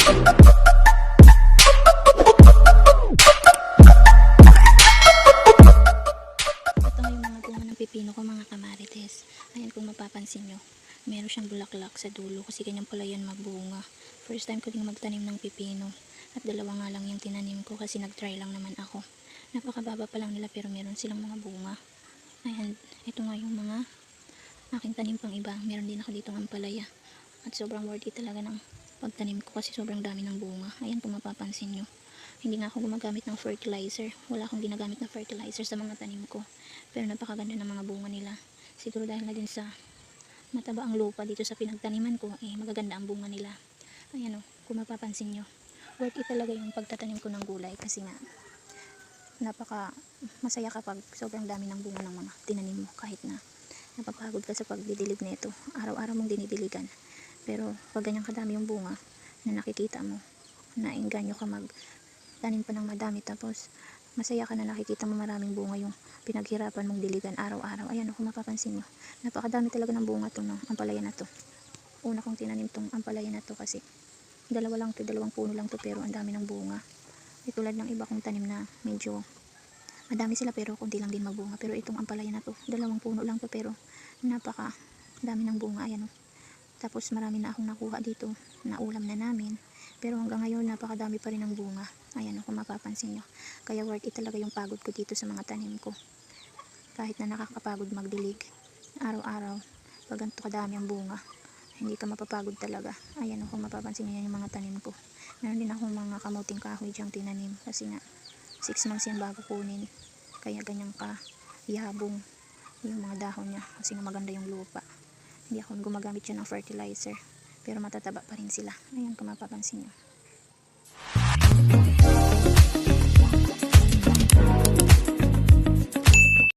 Ito yung mga bunga ng pipino ko mga kamarites. Ayan, kung mapapansin nyo, meron siyang bulaklak sa dulo kasi ganyan pala yan magbunga. First time ko din magtanim ng pipino at dalawa nga lang yung tinanim ko kasi nagtry lang naman ako. Napakababa pa lang nila pero meron silang mga bunga. Ayan, ito nga yung mga aking tanim pang iba. Meron din ako dito ng ampalaya at sobrang worthy talaga ng pagtanim ko kasi sobrang dami ng bunga. Ayan, kung mapapansin nyo, hindi nga ako gumagamit ng fertilizer. Wala akong ginagamit na fertilizer sa mga tanim ko. Pero napakaganda ng mga bunga nila. Siguro dahil na din sa mataba ang lupa dito sa pinagtaniman ko, magaganda ang bunga nila. Ayan o, kung mapapansin nyo, worth it talaga yung pagtatanim ko ng gulay kasi nga napaka masaya kapag sobrang dami ng bunga ng mga tinanim mo kahit na napapagod ka sa pagdidilig nito. Araw-araw mong dinidiligan. Pero pag ganyan kadami yung bunga na nakikita mo, naengganyo ka magtanim pa ng madami tapos masaya ka na nakikita mo maraming bunga yung pinaghirapan mong diligan araw-araw. Ayan, kung mapapansin nyo, napakadami talaga ng bunga to ng ampalaya na to. Una kong tinanim tong ampalaya na to kasi dalawa lang to, dalawang puno lang to pero ang dami ng bunga. Di tulad ng iba kong tanim na medyo madami sila pero konti lang din magbunga. Pero itong ampalaya na to, dalawang puno lang to pero napaka dami ng bunga. Ayan o. Tapos marami na akong nakuha dito na ulam na namin. Pero hanggang ngayon napakadami pa rin ng bunga. Ayan o, kung mapapansin nyo. Kaya worth it talaga yung pagod ko dito sa mga tanim ko. Kahit na nakakapagod magdilig araw-araw, pag ganito kadami ang bunga, hindi ka mapapagod talaga. Ayan o, kung mapapansin nyo yan yung mga tanim ko. Meron din akong mga kamuting kahoy diyang tinanim kasi nga 6 months yan bago kunin. Kaya ganyan ka yabong yung mga dahon niya kasi nga maganda yung lupa. Hindi ako gumagamit siya ng fertilizer pero matataba pa rin sila. Ayan, kung mapapansin nyo.